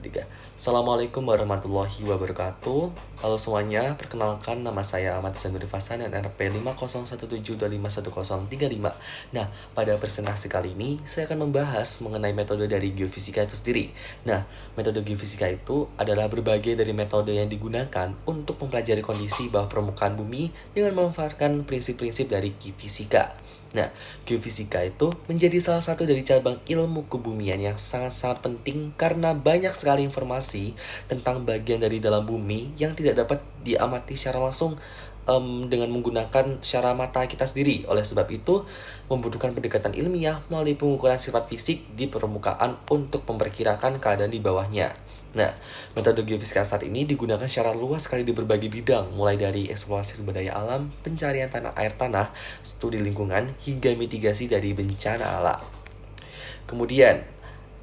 3. Assalamualaikum warahmatullahi wabarakatuh. Halo semuanya, perkenalkan nama saya Ahmad Zanuri Fasan dan RP 50172511035. Nah, pada presentasi kali ini saya akan membahas mengenai metode dari geofisika itu sendiri. Nah, metode geofisika itu adalah berbagai dari metode yang digunakan untuk mempelajari kondisi bawah permukaan bumi dengan memanfaatkan prinsip-prinsip dari geofisika. Nah, geofisika itu menjadi salah satu dari cabang ilmu kebumian yang sangat-sangat penting karena banyak sekali informasi tentang bagian dari dalam bumi yang tidak dapat diamati secara langsung dengan menggunakan secara mata kita sendiri. Oleh sebab itu, membutuhkan pendekatan ilmiah melalui pengukuran sifat fisik di permukaan untuk memperkirakan keadaan di bawahnya. Nah, metode geofisika saat ini digunakan secara luas sekali di berbagai bidang, mulai dari eksplorasi sumber daya alam, pencarian air tanah, studi lingkungan, hingga mitigasi dari bencana alam. Kemudian,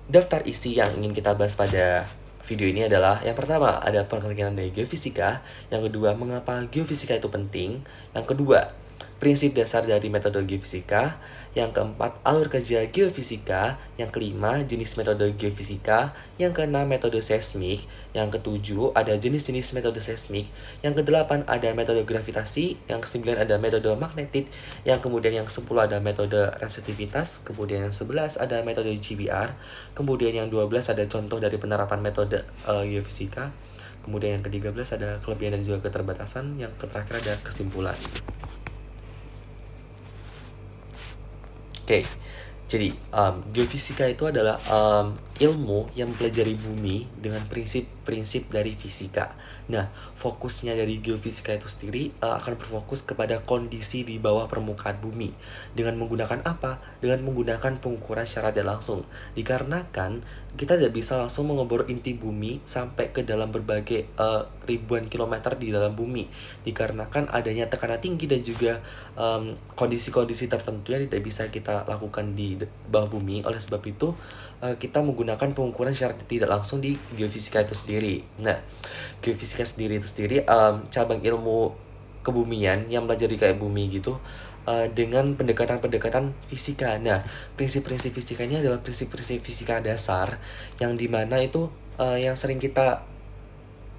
daftar isi yang ingin kita bahas pada video ini adalah yang pertama, ada pengertian dari geofisika, yang kedua, mengapa geofisika itu penting, yang kedua, prinsip dasar dari metode geofisika, yang keempat, alur kerja geofisika, yang kelima, jenis metode geofisika, yang keenam, metode seismik, yang ketujuh, ada jenis-jenis metode seismik, yang kedelapan, ada metode gravitasi, yang kesembilan, ada metode magnetik, yang kemudian yang sepuluh ada metode resistivitas, kemudian yang 11 ada metode GBR, kemudian yang 12 ada contoh dari penerapan metode geofisika, kemudian yang ke-13 ada kelebihan dan juga keterbatasan, yang terakhir ada kesimpulan. Oke, jadi geofisika itu adalah ilmu yang mempelajari bumi dengan prinsip-prinsip dari fisika. Nah, fokusnya dari geofisika itu sendiri akan berfokus kepada kondisi di bawah permukaan bumi. Dengan menggunakan apa? Dengan menggunakan pengukuran secara tidak langsung. Dikarenakan kita tidak bisa langsung mengebor inti bumi sampai ke dalam berbagai ribuan kilometer di dalam bumi. Dikarenakan adanya tekanan tinggi dan juga kondisi-kondisi tertentu yang tidak bisa kita lakukan di bawah bumi. Oleh sebab itu, kita menggunakan pengukuran secara tidak langsung di geofisika itu sendiri. Nah, geofisika sendiri cabang ilmu kebumian yang mempelajari kayak bumi gitu dengan pendekatan-pendekatan fisika. Nah, prinsip-prinsip fisika ini adalah prinsip-prinsip fisika dasar yang dimana itu yang sering kita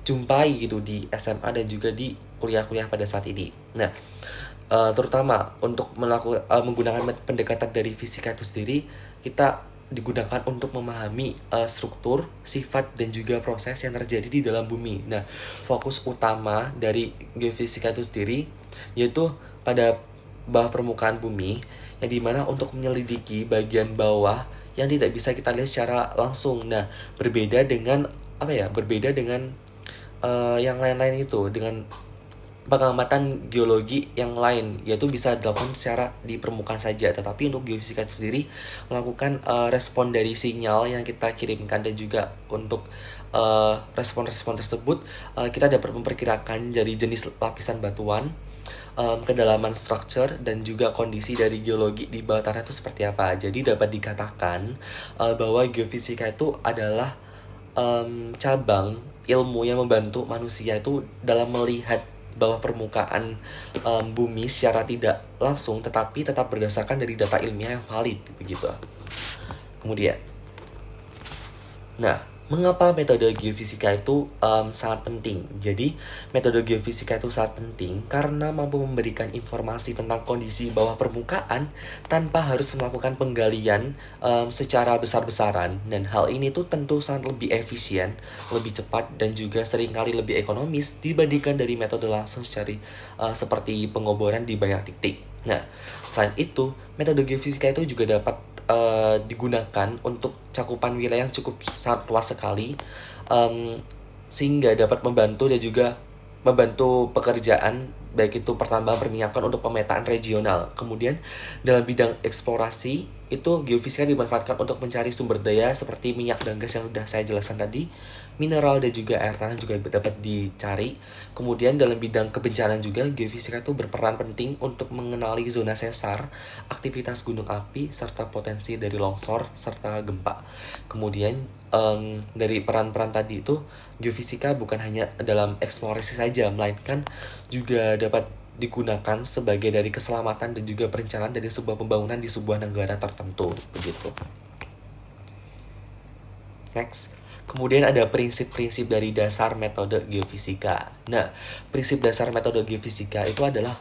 jumpai gitu di SMA dan juga di kuliah-kuliah pada saat ini. Nah, terutama untuk menggunakan pendekatan dari fisika itu sendiri, kita digunakan untuk memahami struktur, sifat, dan juga proses yang terjadi di dalam bumi. Nah, fokus utama dari geofisika itu sendiri yaitu pada bawah permukaan bumi, yang dimana untuk menyelidiki bagian bawah yang tidak bisa kita lihat secara langsung. Nah, berbeda dengan yang lain-lain itu, dengan pengamatan geologi yang lain, yaitu bisa dilakukan secara di permukaan saja. Tetapi untuk geofisika itu sendiri melakukan respon dari sinyal yang kita kirimkan, dan juga untuk respon-respon tersebut kita dapat memperkirakan dari jenis lapisan batuan, kedalaman structure, dan juga kondisi dari geologi di bawah tanah itu seperti apa. Jadi dapat dikatakan bahwa geofisika itu adalah cabang ilmu yang membantu manusia itu dalam melihat bawah permukaan bumi secara tidak langsung, tetapi tetap berdasarkan dari data ilmiah yang valid begitu. Kemudian, nah, mengapa metode geofisika itu sangat penting? Jadi, metode geofisika itu sangat penting karena mampu memberikan informasi tentang kondisi bawah permukaan tanpa harus melakukan penggalian secara besar-besaran. Dan hal ini tuh tentu sangat lebih efisien, lebih cepat, dan juga seringkali lebih ekonomis dibandingkan dari metode langsung seperti pengoboran di banyak titik. Nah, selain itu, metode geofisika itu juga dapat digunakan untuk cakupan wilayah yang cukup sangat luas sekali, sehingga dapat membantu dan juga membantu pekerjaan baik itu pertambangan perminyakan untuk pemetaan regional. Kemudian dalam bidang eksplorasi itu geofisika dimanfaatkan untuk mencari sumber daya seperti minyak dan gas yang sudah saya jelaskan tadi, mineral dan juga air tanah juga dapat dicari. Kemudian dalam bidang kebencanaan juga geofisika itu berperan penting untuk mengenali zona sesar, aktivitas gunung api, serta potensi dari longsor serta gempa. Kemudian dari peran-peran tadi itu, geofisika bukan hanya dalam eksplorasi saja, melainkan juga dapat digunakan sebagai dari keselamatan dan juga perencanaan dari sebuah pembangunan di sebuah negara tertentu begitu. Next. Kemudian ada prinsip-prinsip dari dasar metode geofisika. Nah, prinsip dasar metode geofisika itu adalah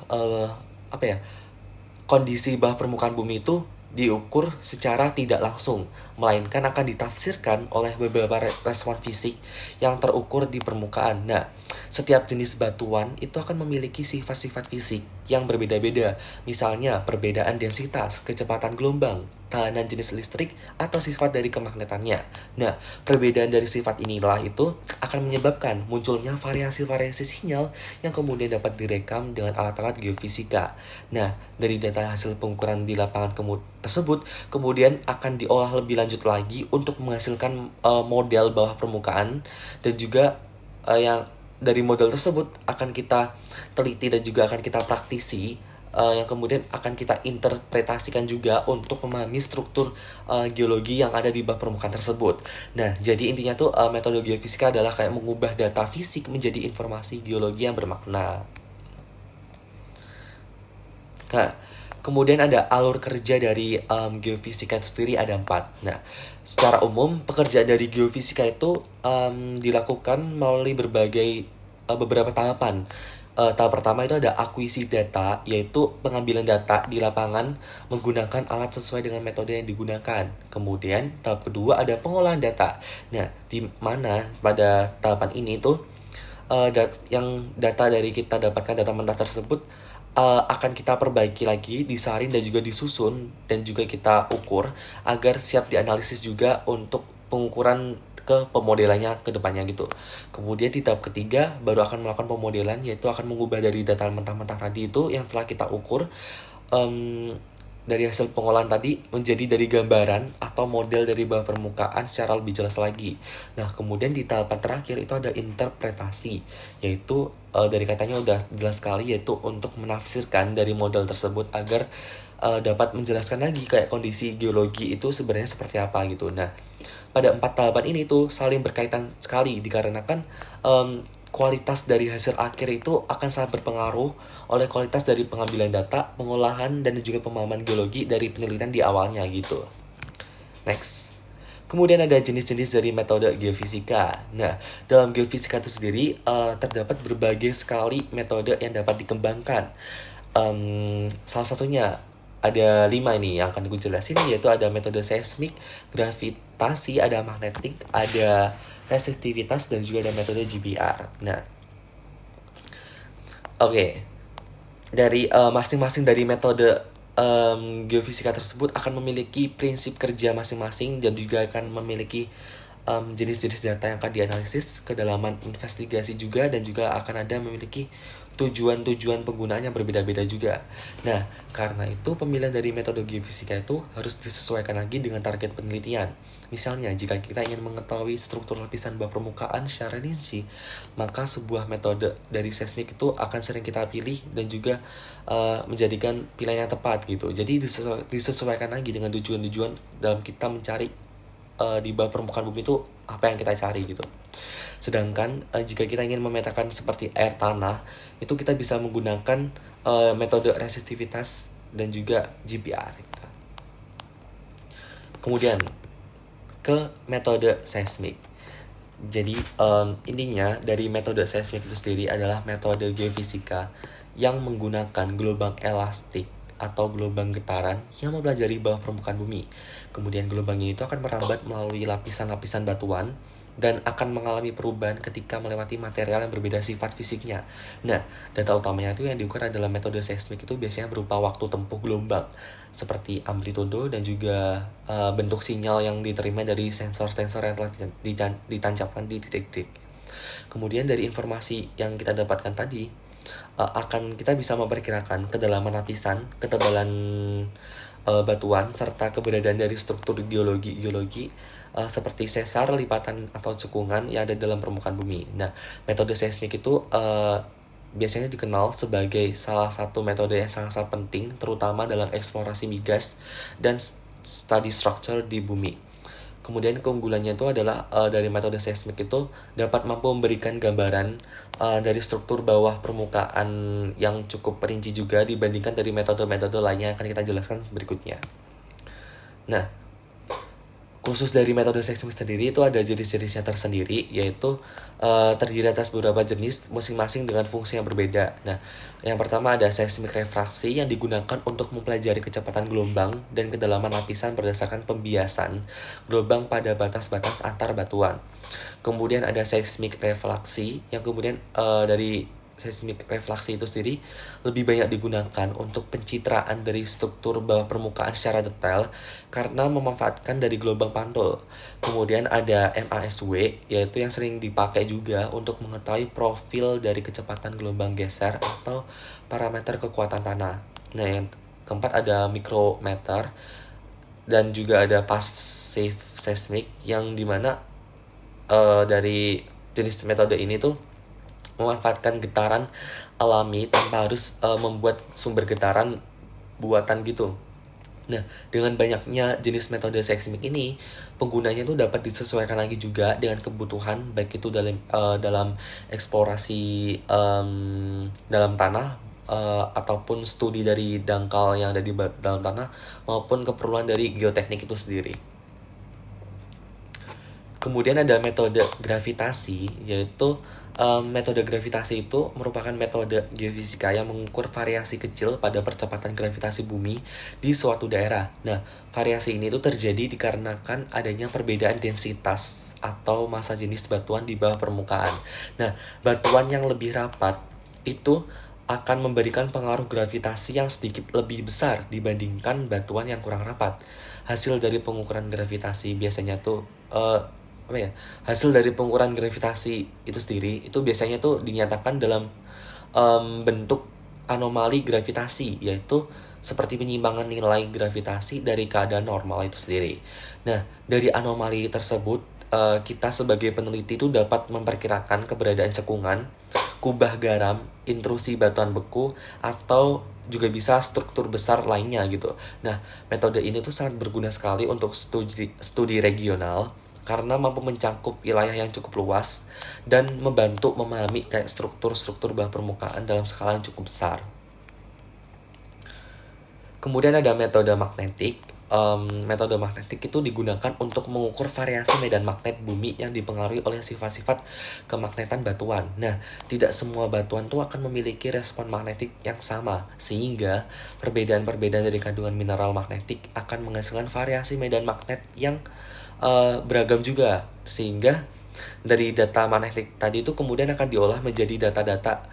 kondisi bawah permukaan bumi itu diukur secara tidak langsung, melainkan akan ditafsirkan oleh beberapa respon fisik yang terukur di permukaan. Nah, setiap jenis batuan itu akan memiliki sifat-sifat fisik yang berbeda-beda, misalnya perbedaan densitas, kecepatan gelombang, tahanan jenis listrik, atau sifat dari kemagnetannya. Nah, perbedaan dari sifat inilah itu akan menyebabkan munculnya variasi-variasi sinyal yang kemudian dapat direkam dengan alat-alat geofisika. Nah, dari data hasil pengukuran di lapangan tersebut, kemudian akan diolah lebih lanjut lagi untuk menghasilkan model bawah permukaan, dan juga yang dari model tersebut akan kita teliti dan juga akan kita praktisi, yang kemudian akan kita interpretasikan juga untuk memahami struktur geologi yang ada di bawah permukaan tersebut. Nah, jadi intinya tuh metode geofisika adalah kayak mengubah data fisik menjadi informasi geologi yang bermakna. Nah, kemudian ada alur kerja dari geofisika itu sendiri ada 4. Nah, secara umum pekerjaan dari geofisika itu dilakukan melalui beberapa tahapan. Tahap pertama itu ada akuisisi data, yaitu pengambilan data di lapangan menggunakan alat sesuai dengan metode yang digunakan. Kemudian tahap kedua ada pengolahan data. Nah, di mana pada tahapan ini tuh yang data dari kita dapatkan data mentah tersebut akan kita perbaiki lagi, disaring dan juga disusun dan juga kita ukur agar siap dianalisis juga untuk pengukuran ke pemodelannya ke depannya gitu. Kemudian di tahap ketiga baru akan melakukan pemodelan, yaitu akan mengubah dari data mentah-mentah tadi itu yang telah kita ukur dari hasil pengolahan tadi menjadi dari gambaran atau model dari bawah permukaan secara lebih jelas lagi. Nah, kemudian di tahapan terakhir itu ada interpretasi, yaitu dari katanya udah jelas sekali, yaitu untuk menafsirkan dari model tersebut agar dapat menjelaskan lagi kayak kondisi geologi itu sebenarnya seperti apa gitu. Nah, pada 4 tahapan ini tuh saling berkaitan sekali dikarenakan kualitas dari hasil akhir itu akan sangat berpengaruh oleh kualitas dari pengambilan data, pengolahan, dan juga pemahaman geologi dari penelitian di awalnya gitu. Next. Kemudian ada jenis-jenis dari metode geofisika. Nah, dalam geofisika itu sendiri terdapat berbagai sekali metode yang dapat dikembangkan. Salah satunya ada 5 ini yang akan gue jelasin, yaitu ada metode seismik, gravitasi, ada magnetik, ada resistivitas, dan juga ada metode GBR. Nah, oke. Dari masing-masing dari metode geofisika tersebut akan memiliki prinsip kerja masing-masing dan juga akan memiliki jenis-jenis data yang akan dianalisis, kedalaman investigasi juga, dan juga akan ada memiliki tujuan-tujuan penggunaan yang berbeda-beda juga. Nah, karena itu pemilihan dari metode geofisika itu harus disesuaikan lagi dengan target penelitian. Misalnya, jika kita ingin mengetahui struktur lapisan bawah permukaan secara rinci, maka sebuah metode dari seismik itu akan sering kita pilih dan juga menjadikan pilihan yang tepat gitu. Jadi disesuaikan lagi dengan tujuan-tujuan dalam kita mencari di bawah permukaan bumi itu apa yang kita cari gitu. Sedangkan jika kita ingin memetakan seperti air tanah, itu kita bisa menggunakan metode resistivitas dan juga GBR gitu. Kemudian ke metode seismik. Jadi intinya dari metode seismik itu sendiri adalah metode geofisika yang menggunakan gelombang elastik atau gelombang getaran yang mempelajari bawah permukaan bumi. Kemudian gelombang ini itu akan merambat melalui lapisan-lapisan batuan dan akan mengalami perubahan ketika melewati material yang berbeda sifat fisiknya. Nah, data utamanya itu yang diukur adalah metode seismik itu biasanya berupa waktu tempuh gelombang, seperti amplitudo dan juga bentuk sinyal yang diterima dari sensor-sensor yang telah ditancapkan di titik-titik. Kemudian dari informasi yang kita dapatkan tadi, akan kita bisa memperkirakan kedalaman lapisan, ketebalan batuan, serta keberadaan dari struktur geologi seperti sesar, lipatan, atau cekungan yang ada dalam permukaan bumi. Nah, metode seismik itu biasanya dikenal sebagai salah satu metode yang sangat penting, terutama dalam eksplorasi migas dan study structure di bumi. Kemudian keunggulannya itu adalah dari metode seismik itu dapat mampu memberikan gambaran dari struktur bawah permukaan yang cukup perinci juga dibandingkan dari metode-metode lainnya yang akan kita jelaskan berikutnya. Nah, Khusus dari metode seismik sendiri itu ada jenis-jenisnya tersendiri, yaitu terdiri atas beberapa jenis masing-masing dengan fungsi yang berbeda. Nah, yang pertama ada seismik refraksi yang digunakan untuk mempelajari kecepatan gelombang dan kedalaman lapisan berdasarkan pembiasan gelombang pada batas-batas antar batuan. Kemudian ada seismik refleksi yang kemudian dari seismik refleksi itu sendiri lebih banyak digunakan untuk pencitraan dari struktur bawah permukaan secara detail karena memanfaatkan dari gelombang pantul. Kemudian ada MASW, yaitu yang sering dipakai juga untuk mengetahui profil dari kecepatan gelombang geser atau parameter kekuatan tanah. Nah, yang keempat ada mikrometer dan juga ada passive seismic yang dimana dari jenis metode ini tuh memanfaatkan getaran alami tanpa harus membuat sumber getaran buatan gitu. Nah, dengan banyaknya jenis metode seismik ini, penggunanya itu dapat disesuaikan lagi juga dengan kebutuhan, baik itu dalam eksplorasi dalam tanah ataupun studi dari dangkal yang ada di dalam tanah maupun keperluan dari geoteknik itu sendiri. Kemudian ada metode gravitasi, yaitu metode gravitasi itu merupakan metode geofisika yang mengukur variasi kecil pada percepatan gravitasi bumi di suatu daerah. Nah, variasi ini tuh terjadi dikarenakan adanya perbedaan densitas atau massa jenis batuan di bawah permukaan. Nah, batuan yang lebih rapat itu akan memberikan pengaruh gravitasi yang sedikit lebih besar dibandingkan batuan yang kurang rapat. Hasil dari pengukuran gravitasi biasanya tuh hasil dari pengukuran gravitasi itu sendiri itu biasanya tuh dinyatakan dalam bentuk anomali gravitasi, yaitu seperti penyimpangan nilai gravitasi dari keadaan normal itu sendiri. Nah, dari anomali tersebut kita sebagai peneliti itu dapat memperkirakan keberadaan cekungan, kubah garam, intrusi batuan beku, atau juga bisa struktur besar lainnya gitu. Nah, metode ini tuh sangat berguna sekali untuk studi regional karena mampu mencakup wilayah yang cukup luas dan membantu memahami kayak struktur-struktur bawah permukaan dalam skala yang cukup besar. Kemudian ada metode magnetik. Metode magnetik itu digunakan untuk mengukur variasi medan magnet bumi yang dipengaruhi oleh sifat-sifat kemagnetan batuan. Nah, tidak semua batuan itu akan memiliki respon magnetik yang sama, sehingga perbedaan-perbedaan dari kandungan mineral magnetik akan menghasilkan variasi medan magnet yang beragam juga, sehingga dari data magnetik tadi itu kemudian akan diolah menjadi data-data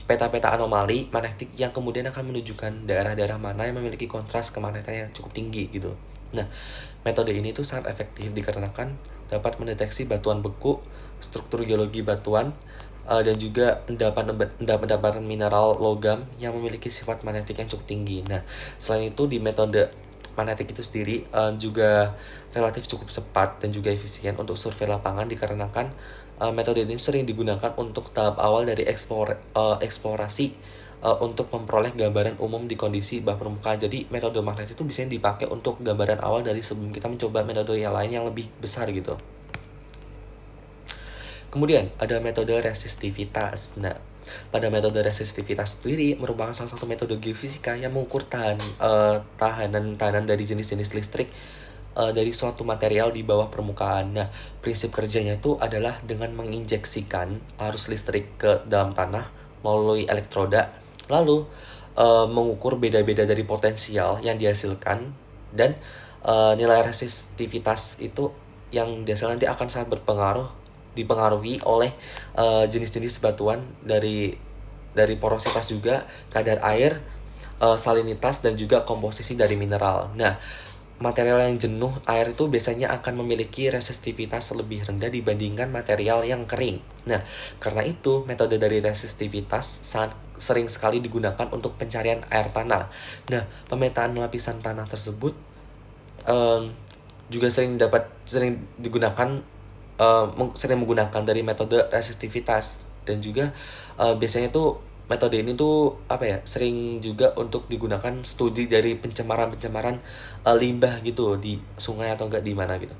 peta-peta anomali magnetik yang kemudian akan menunjukkan daerah-daerah mana yang memiliki kontras kemagnetan yang cukup tinggi gitu. Nah, metode ini tuh sangat efektif dikarenakan dapat mendeteksi batuan beku, struktur geologi batuan, dan juga endapan mineral logam yang memiliki sifat magnetik yang cukup tinggi. Nah, selain itu di metode magnetik itu sendiri juga relatif cukup cepat dan juga efisien untuk survei lapangan dikarenakan metode ini sering digunakan untuk tahap awal dari eksplorasi untuk memperoleh gambaran umum di kondisi bawah permukaan. Jadi metode magnetik itu bisa dipakai untuk gambaran awal dari sebelum kita mencoba metode yang lain yang lebih besar gitu. Kemudian ada metode resistivitas. Nah, pada metode resistivitas sendiri merupakan salah satu metode geofisika yang mengukur tahanan dari jenis-jenis listrik dari suatu material di bawah permukaan. Nah, prinsip kerjanya itu adalah dengan menginjeksikan arus listrik ke dalam tanah melalui elektroda, lalu mengukur beda-beda dari potensial yang dihasilkan, dan nilai resistivitas itu yang dihasilkan nanti akan sangat dipengaruhi oleh jenis-jenis batuan dari porositas juga, kadar air, salinitas, dan juga komposisi dari mineral. Nah, material yang jenuh air itu biasanya akan memiliki resistivitas lebih rendah dibandingkan material yang kering. Nah, karena itu metode dari resistivitas sangat sering sekali digunakan untuk pencarian air tanah. Nah, pemetaan lapisan tanah tersebut juga sering menggunakan dari metode resistivitas, dan juga biasanya tuh metode ini tuh sering juga untuk digunakan studi dari pencemaran limbah gitu di sungai atau enggak di mana gitu,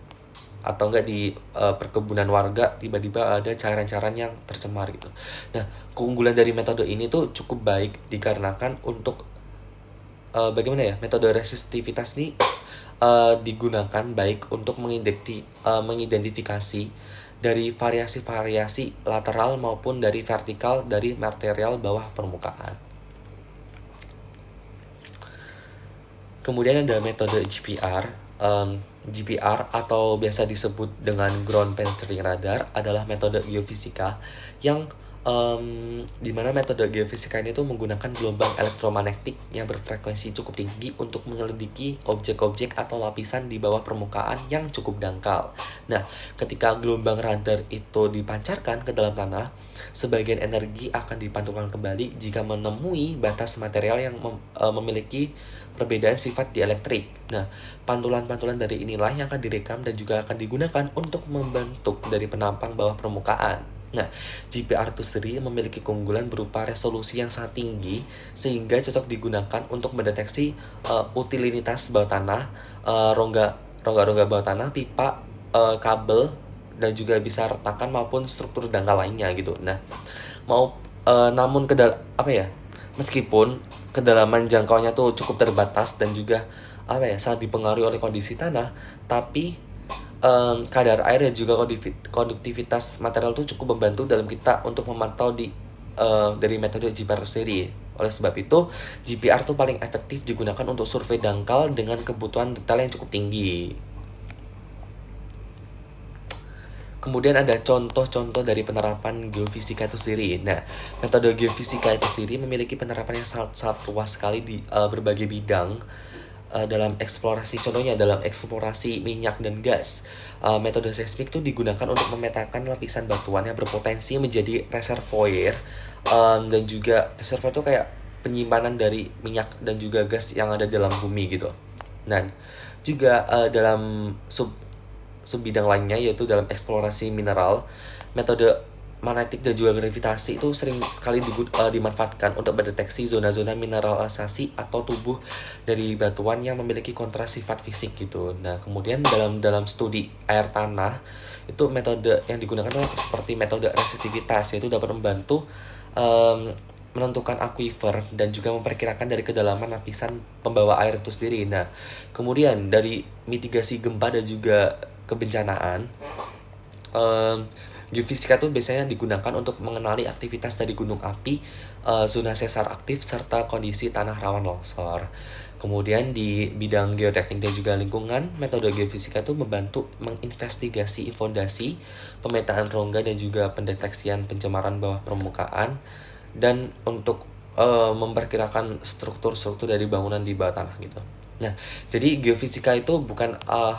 atau enggak di perkebunan warga tiba-tiba ada cairan-cairan yang tercemar gitu. Nah, keunggulan dari metode ini tuh cukup baik dikarenakan untuk metode resistivitas ini digunakan baik untuk mengidentifikasi dari variasi-variasi lateral maupun dari vertikal dari material bawah permukaan. Kemudian ada metode GPR. GPR atau biasa disebut dengan Ground Penetrating Radar adalah metode geofisika yang di mana metode geofisika ini tuh menggunakan gelombang elektromagnetik yang berfrekuensi cukup tinggi untuk menyelidiki objek-objek atau lapisan di bawah permukaan yang cukup dangkal. Nah, ketika gelombang radar itu dipancarkan ke dalam tanah, sebagian energi akan dipantulkan kembali jika menemui batas material yang memiliki perbedaan sifat dielektrik. Nah, pantulan-pantulan dari inilah yang akan direkam dan juga akan digunakan untuk membentuk dari penampang bawah permukaan. Nah, GPR itu sendiri memiliki keunggulan berupa resolusi yang sangat tinggi sehingga cocok digunakan untuk mendeteksi utilinitas bawah tanah, rongga-rongga bawah tanah, pipa, kabel, dan juga bisa retakan maupun struktur dangkal lainnya gitu. Nah, namun meskipun kedalaman jangkauannya tuh cukup terbatas dan juga sangat dipengaruhi oleh kondisi tanah, tapi kadar air dan juga konduktivitas material itu cukup membantu dalam kita untuk memantau dari metode GPR sendiri. Oleh sebab itu, GPR itu paling efektif digunakan untuk survei dangkal dengan kebutuhan detail yang cukup tinggi. Kemudian ada contoh-contoh dari penerapan geofisika itu sendiri. Nah, metode geofisika itu sendiri memiliki penerapan yang sangat luas sekali di berbagai bidang dalam eksplorasi. Contohnya dalam eksplorasi minyak dan gas. Metode seismik itu digunakan untuk memetakan lapisan batuan yang berpotensi menjadi reservoir, dan juga reservoir itu kayak penyimpanan dari minyak dan juga gas yang ada dalam bumi gitu. Dan juga dalam sub-bidang lainnya yaitu dalam eksplorasi mineral, metode magnetik dan juga gravitasi itu sering sekali dimanfaatkan untuk mendeteksi zona-zona mineralisasi atau tubuh dari batuan yang memiliki kontras sifat fisik gitu. Nah, kemudian dalam studi air tanah itu metode yang digunakan seperti metode resistivitas, yaitu dapat membantu menentukan aquifer dan juga memperkirakan dari kedalaman lapisan pembawa air itu sendiri. Nah, kemudian dari mitigasi gempa dan juga kebencanaan, geofisika itu biasanya digunakan untuk mengenali aktivitas dari gunung api, zona sesar aktif, serta kondisi tanah rawan longsor. Kemudian di bidang geoteknik dan juga lingkungan, metode geofisika itu membantu menginvestigasi fondasi, pemetaan rongga dan juga pendeteksian pencemaran bawah permukaan, dan untuk memperkirakan struktur-struktur dari bangunan di bawah tanah gitu. Nah, jadi geofisika itu bukan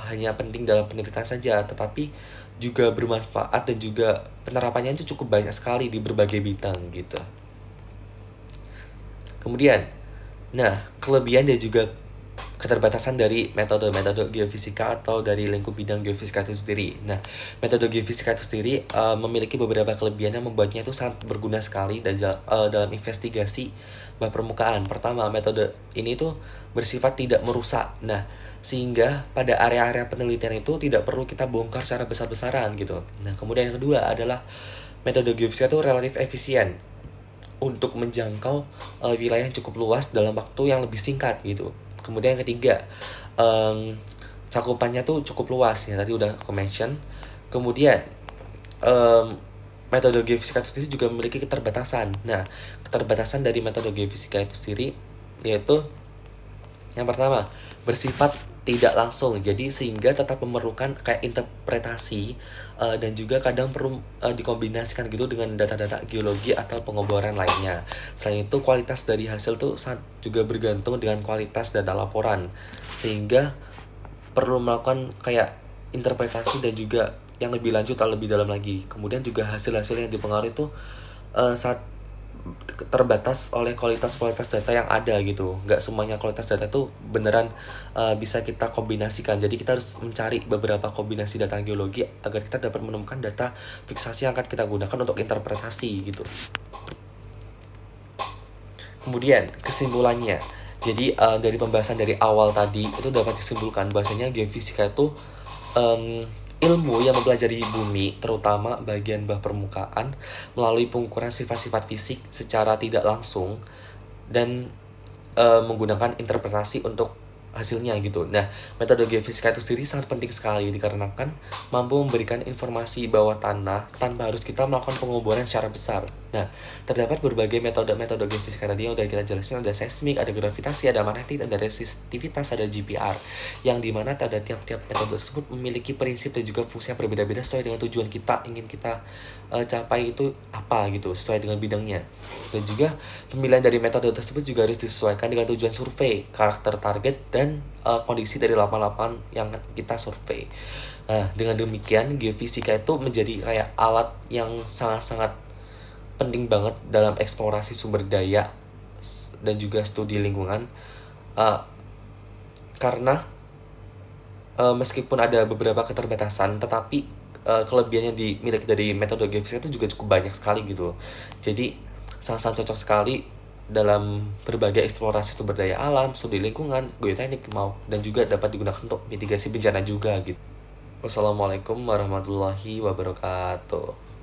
hanya penting dalam penelitian saja, tetapi juga bermanfaat dan juga penerapannya itu cukup banyak sekali di berbagai bidang gitu. Kemudian, kelebihan dan juga keterbatasan dari metode-metode geofisika atau dari lingkup bidang geofisika itu sendiri. Nah, metode geofisika itu sendiri memiliki beberapa kelebihan yang membuatnya itu sangat berguna sekali dan dalam investigasi bawah permukaan. Pertama, metode ini tuh bersifat tidak merusak. Nah, sehingga pada area-area penelitian itu tidak perlu kita bongkar secara besar-besaran gitu. Nah, kemudian yang kedua adalah metode geofisika itu relatif efisien untuk menjangkau wilayah yang cukup luas dalam waktu yang lebih singkat gitu. Kemudian yang ketiga, cakupannya tuh cukup luas ya, tadi udah aku mention. Kemudian metode geofisika itu sendiri juga memiliki keterbatasan. Nah, keterbatasan dari metode geofisika itu sendiri yaitu yang pertama, bersifat tidak langsung, jadi sehingga tetap memerlukan kayak interpretasi dan juga kadang perlu dikombinasikan gitu dengan data-data geologi atau pengoboran lainnya. Selain itu, kualitas dari hasil tuh sangat juga bergantung dengan kualitas data laporan, sehingga perlu melakukan kayak interpretasi dan juga yang lebih lanjut atau lebih dalam lagi. Kemudian juga hasil-hasil yang dipengaruhi itu saat terbatas oleh kualitas data yang ada gitu. Nggak semuanya kualitas data itu beneran bisa kita kombinasikan. Jadi kita harus mencari beberapa kombinasi data geologi agar kita dapat menemukan data fiksasi yang akan kita gunakan untuk interpretasi gitu. Kemudian kesimpulannya, jadi dari pembahasan dari awal tadi itu dapat disimpulkan bahwasanya geofisika itu ilmu yang mempelajari bumi, terutama bagian bawah permukaan, melalui pengukuran sifat-sifat fisik secara tidak langsung dan menggunakan interpretasi untuk hasilnya gitu. Nah, metode geofisika itu sendiri sangat penting sekali dikarenakan mampu memberikan informasi bawah tanah tanpa harus kita melakukan pengoboran secara besar. Nah, terdapat berbagai metode geofisika tadi yang udah kita jelasin, ada seismik, ada gravitasi, ada magnetik, ada resistivitas, ada GPR. Yang dimana pada tiap-tiap metode tersebut memiliki prinsip dan juga fungsi yang berbeda-beda sesuai dengan tujuan kita, ingin kita capai itu apa gitu, sesuai dengan bidangnya. Dan juga pemilihan dari metode tersebut juga harus disesuaikan dengan tujuan survei, karakter target, dan kondisi dari lapangan-lapangan yang kita survei. Nah, dengan demikian geofisika itu menjadi kayak alat yang sangat-sangat penting banget dalam eksplorasi sumber daya dan juga studi lingkungan, karena meskipun ada beberapa keterbatasan, tetapi kelebihan yang dimiliki dari metode geofisika itu juga cukup banyak sekali gitu. Jadi sangat-sangat cocok sekali dalam berbagai eksplorasi sumber daya alam, studi lingkungan, geoteknik dan juga dapat digunakan untuk mitigasi bencana juga gitu. Wassalamualaikum warahmatullahi wabarakatuh.